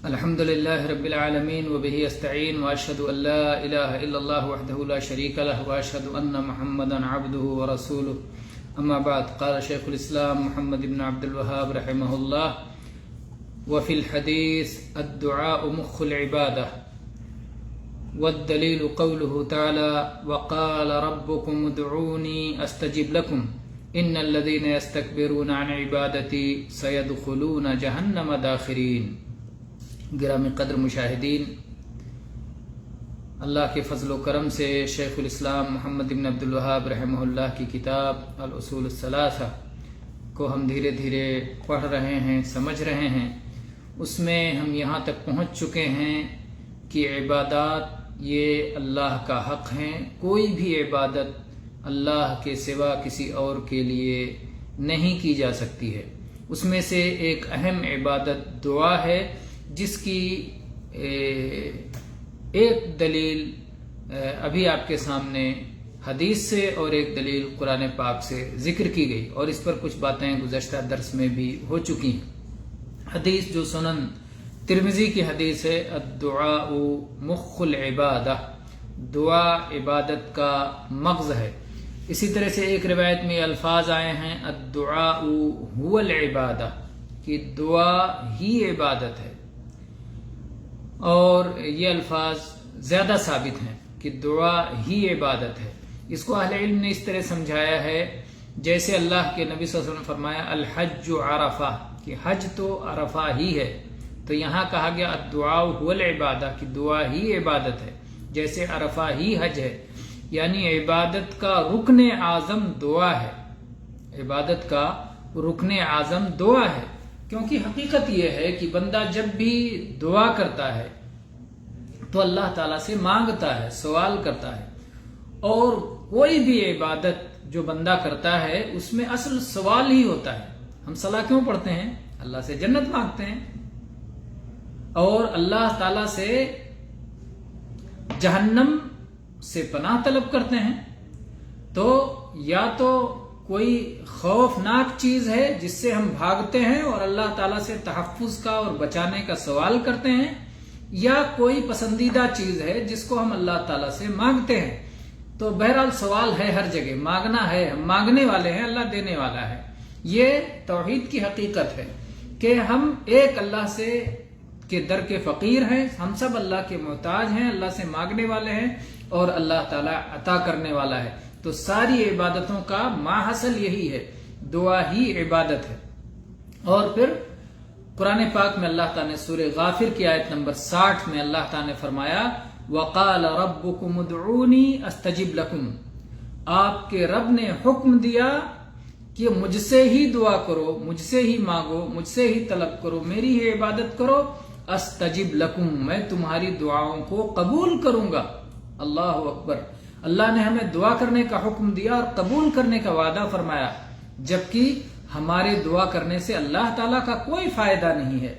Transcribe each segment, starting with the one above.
الحمد لله رب العالمين وبه استعين واشهد ان لا اله الا الله وحده لا شريك له واشهد ان محمدا عبده ورسوله اما بعد. قال شيخ الاسلام محمد بن عبد الوهاب رحمه الله: وفي الحديث الدعاء مخ العباده، والدليل قوله تعالى: وقال ربكم ادعوني استجب لكم ان الذين يستكبرون عن عبادتي سيدخلون جهنم داخرين. گرامی قدر مشاہدین، اللہ کے فضل و کرم سے شیخ الاسلام محمد بن عبد الوہاب رحمہ اللہ کی کتاب الاصول الثلاثہ کو ہم دھیرے دھیرے پڑھ رہے ہیں، سمجھ رہے ہیں. اس میں ہم یہاں تک پہنچ چکے ہیں کہ عبادات یہ اللہ کا حق ہیں. کوئی بھی عبادت اللہ کے سوا کسی اور کے لیے نہیں کی جا سکتی ہے. اس میں سے ایک اہم عبادت دعا ہے، جس کی ایک دلیل ابھی آپ کے سامنے حدیث سے اور ایک دلیل قرآن پاک سے ذکر کی گئی، اور اس پر کچھ باتیں گزشتہ درس میں بھی ہو چکی ہیں. حدیث جو سنن ترمذی کی حدیث ہے: الدعاء مخ العبادہ، دعا عبادت کا مغز ہے. اسی طرح سے ایک روایت میں الفاظ آئے ہیں: الدعاء هو العبادہ، کہ دعا ہی عبادت ہے. اور یہ الفاظ زیادہ ثابت ہیں کہ دعا ہی عبادت ہے. اس کو اہل علم نے اس طرح سمجھایا ہے جیسے اللہ کے نبی صلی اللہ علیہ وسلم نے فرمایا: الحج عرفہ، کہ حج تو عرفہ ہی ہے. تو یہاں کہا گیا الدعاء هو العبادہ، کہ دعا ہی عبادت ہے، جیسے عرفہ ہی حج ہے. یعنی عبادت کا رکن اعظم دعا ہے. عبادت کا رکن اعظم دعا ہے، کیونکہ حقیقت یہ ہے کہ بندہ جب بھی دعا کرتا ہے تو اللہ تعالیٰ سے مانگتا ہے، سوال کرتا ہے. اور کوئی بھی عبادت جو بندہ کرتا ہے اس میں اصل سوال ہی ہوتا ہے. ہم صلاح کیوں پڑھتے ہیں؟ اللہ سے جنت مانگتے ہیں، اور اللہ تعالیٰ سے جہنم سے پناہ طلب کرتے ہیں. تو یا تو کوئی خوفناک چیز ہے جس سے ہم بھاگتے ہیں اور اللہ تعالیٰ سے تحفظ کا اور بچانے کا سوال کرتے ہیں، یا کوئی پسندیدہ چیز ہے جس کو ہم اللہ تعالیٰ سے مانگتے ہیں. تو بہرحال سوال ہے ہر جگہ، مانگنا ہے، ہم مانگنے والے ہیں، اللہ دینے والا ہے. یہ توحید کی حقیقت ہے کہ ہم ایک اللہ سے کے در کے فقیر ہیں. ہم سب اللہ کے محتاج ہیں، اللہ سے مانگنے والے ہیں، اور اللہ تعالیٰ عطا کرنے والا ہے. تو ساری عبادتوں کا ماحصل یہی ہے، دعا ہی عبادت ہے. اور پھر قرآن پاک میں اللہ تعالیٰ نے سورہ غافر کی آیت نمبر 60 میں اللہ تعالیٰ نے فرمایا: وَقَالَ رَبُّكُمُ ادْعُونِي أَسْتَجِبْ لَكُمْ، آپ کے رب نے حکم دیا کہ مجھ سے ہی دعا کرو، مجھ سے ہی مانگو، مجھ سے ہی طلب کرو، میری ہی عبادت کرو. استجب لکم، میں تمہاری دعاؤں کو قبول کروں گا. اللہ اکبر! اللہ نے ہمیں دعا کرنے کا حکم دیا اور قبول کرنے کا وعدہ فرمایا، جبکہ ہمارے دعا کرنے سے اللہ تعالیٰ کا کوئی فائدہ نہیں ہے.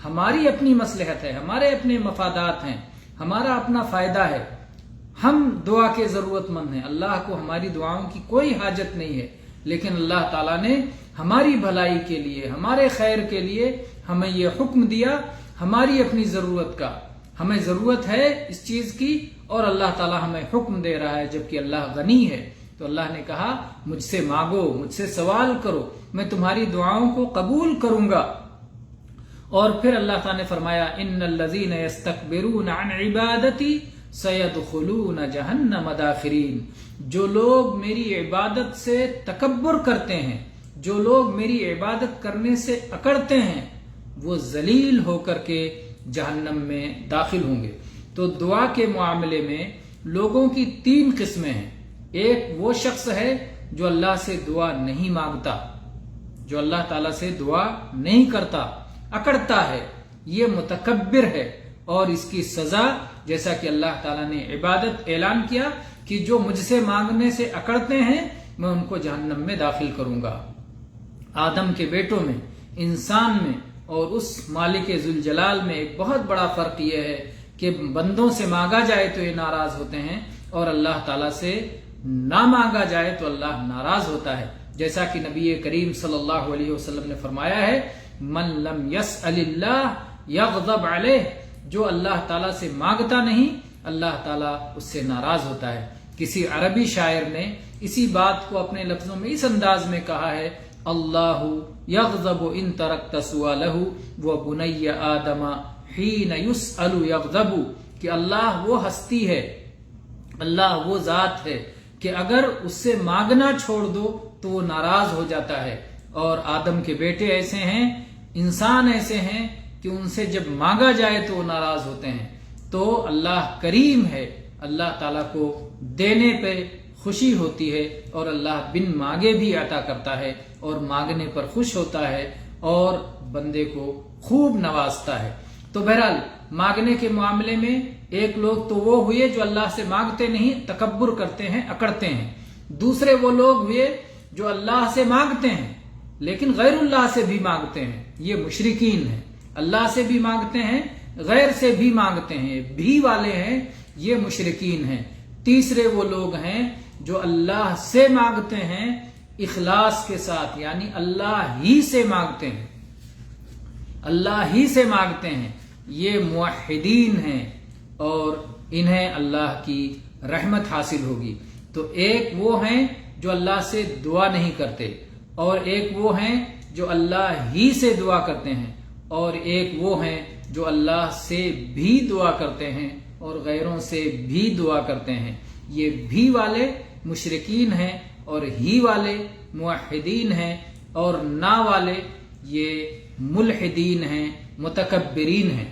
ہماری اپنی مصلحت ہے، ہمارے اپنے مفادات ہیں، ہمارا اپنا فائدہ ہے. ہم دعا کے ضرورت مند ہیں، اللہ کو ہماری دعاؤں کی کوئی حاجت نہیں ہے. لیکن اللہ تعالیٰ نے ہماری بھلائی کے لیے، ہمارے خیر کے لیے ہمیں یہ حکم دیا. ہماری اپنی ضرورت کا ہمیں ضرورت ہے اس چیز کی، اور اللہ تعالیٰ ہمیں حکم دے رہا ہے، جبکہ اللہ غنی ہے. تو اللہ نے کہا مجھ سے مانگو، مجھ سے سوال کرو، میں تمہاری دعاؤں کو قبول کروں گا. اور پھر اللہ تعالیٰ نے فرمایا: ان الذین یستکبرون عن عبادتی سیدخلون جہنم داخرین، جو لوگ میری عبادت سے تکبر کرتے ہیں، جو لوگ میری عبادت کرنے سے اکڑتے ہیں، وہ ذلیل ہو کر کے جہنم میں داخل ہوں گے. تو دعا کے معاملے میں لوگوں کی 3 قسمیں ہیں. ایک وہ شخص ہے جو اللہ سے دعا نہیں مانگتا، جو اللہ تعالیٰ سے دعا نہیں کرتا، اکڑتا ہے، یہ متکبر ہے. اور اس کی سزا، جیسا کہ اللہ تعالیٰ نے عبادت اعلان کیا کہ جو مجھ سے مانگنے سے اکڑتے ہیں میں ان کو جہنم میں داخل کروں گا. آدم کے بیٹوں میں، انسان میں اور اس مالک ذوالجلال میں ایک بہت بڑا فرق یہ ہے کہ بندوں سے مانگا جائے تو یہ ناراض ہوتے ہیں، اور اللہ تعالیٰ سے نہ مانگا جائے تو اللہ ناراض ہوتا ہے. جیسا کہ نبی کریم صلی اللہ علیہ وسلم نے فرمایا ہے: من لم يسأل اللہ یغضب علیہ، جو اللہ تعالیٰ سے مانگتا نہیں اللہ تعالیٰ اس سے ناراض ہوتا ہے۔ کسی عربی شاعر نے اسی بات کو اپنے لفظوں میں اس انداز میں کہا ہے، اللہ یغضب ان ترکت سؤالہ وبنی آدم حین یسأل یغضب، کہ اللہ وہ ہستی ہے، اللہ وہ ذات ہے کہ اگر اس سے مانگنا چھوڑ دو تو وہ ناراض ہو جاتا ہے، اور آدم کے بیٹے ایسے ہیں، انسان ایسے ہیں کہ ان سے جب مانگا جائے تو وہ ناراض ہوتے ہیں۔ تو اللہ کریم ہے، اللہ تعالیٰ کو دینے پہ خوشی ہوتی ہے، اور اللہ بن مانگے بھی عطا کرتا ہے، اور مانگنے پر خوش ہوتا ہے، اور بندے کو خوب نوازتا ہے۔ تو بہرحال مانگنے کے معاملے میں ایک لوگ تو وہ ہوئے جو اللہ سے مانگتے نہیں، تکبر کرتے ہیں، اکڑتے ہیں۔ دوسرے وہ لوگ ہوئے جو اللہ سے مانگتے ہیں لیکن غیر اللہ سے بھی مانگتے ہیں، یہ مشرکین ہیں۔ اللہ سے بھی مانگتے ہیں، غیر سے بھی مانگتے ہیں، بھی والے ہیں، یہ مشرکین ہیں۔ تیسرے وہ لوگ ہیں جو اللہ سے مانگتے ہیں اخلاص کے ساتھ، یعنی اللہ ہی سے مانگتے ہیں، اللہ ہی سے مانگتے ہیں، یہ موحدین ہیں، اور انہیں اللہ کی رحمت حاصل ہوگی۔ تو ایک وہ ہیں جو اللہ سے دعا نہیں کرتے، اور ایک وہ ہیں جو اللہ ہی سے دعا کرتے ہیں، اور ایک وہ ہیں جو اللہ سے بھی دعا کرتے ہیں اور غیروں سے بھی دعا کرتے ہیں۔ یہ بھی والے مشرکین ہیں، اور ہی والے موحدین ہیں، اور نا والے یہ ملحدین ہیں، متکبرین ہیں۔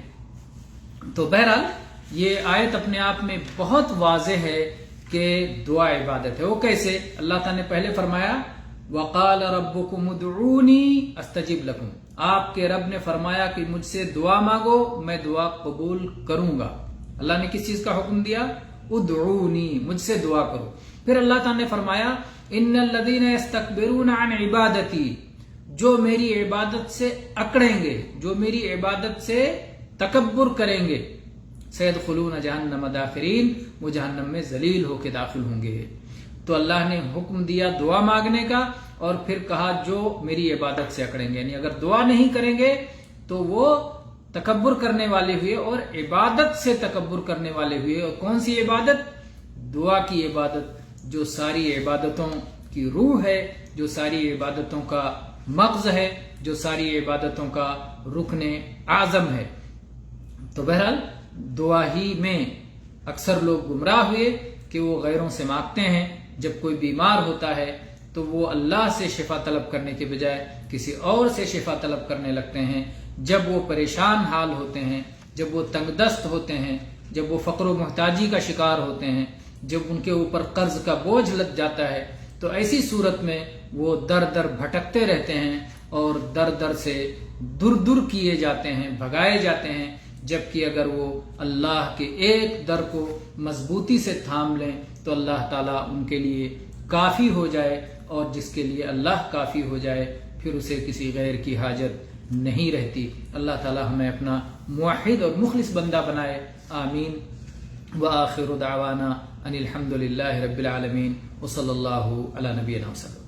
تو بہرحال یہ آیت اپنے آپ میں بہت واضح ہے کہ دعا عبادت ہے۔ وہ کیسے؟ اللہ تعالیٰ نے پہلے فرمایا وَقَالَ رَبُّكُمُ ادْعُونِي أَسْتَجِبْ لَكُمْ، آپ کے رب نے فرمایا کہ مجھ سے دعا مانگو، میں دعا قبول کروں گا۔ اللہ نے کس چیز کا حکم دیا؟ ادعونی، مجھ سے دعا کرو۔ پھر اللہ تعالیٰ نے فرمایا ان الذین یستکبرون عن عبادتی، جو میری عبادت سے اکڑیں گے، جو میری عبادت سے تکبر کریں گے، سیدخلون جہنم داخرین، وہ جہنم میں ذلیل ہو کے داخل ہوں گے۔ تو اللہ نے حکم دیا دعا مانگنے کا، اور پھر کہا جو میری عبادت سے اکڑیں گے، یعنی اگر دعا نہیں کریں گے تو وہ تکبر کرنے والے ہوئے، اور عبادت سے تکبر کرنے والے ہوئے۔ اور کون سی عبادت؟ دعا کی عبادت، جو ساری عبادتوں کی روح ہے، جو ساری عبادتوں کا مغز ہے، جو ساری عبادتوں کا رکن اعظم ہے۔ تو بہرحال دعا ہی میں اکثر لوگ گمراہ ہوئے کہ وہ غیروں سے مانگتے ہیں۔ جب کوئی بیمار ہوتا ہے تو وہ اللہ سے شفا طلب کرنے کے بجائے کسی اور سے شفا طلب کرنے لگتے ہیں۔ جب وہ پریشان حال ہوتے ہیں، جب وہ تنگ دست ہوتے ہیں، جب وہ فقر و محتاجی کا شکار ہوتے ہیں، جب ان کے اوپر قرض کا بوجھ لگ جاتا ہے، تو ایسی صورت میں وہ در در بھٹکتے رہتے ہیں، اور در در سے دور دور کیے جاتے ہیں، بھگائے جاتے ہیں۔ جبکہ اگر وہ اللہ کے ایک در کو مضبوطی سے تھام لیں تو اللہ تعالیٰ ان کے لیے کافی ہو جائے، اور جس کے لیے اللہ کافی ہو جائے پھر اسے کسی غیر کی حاجت نہیں رہتی۔ اللہ تعالیٰ ہمیں اپنا موحد اور مخلص بندہ بنائے، آمین۔ وآخر دعوانا ان الحمد للہ رب العالمین، وصلی اللہ علی نبینا وسلم۔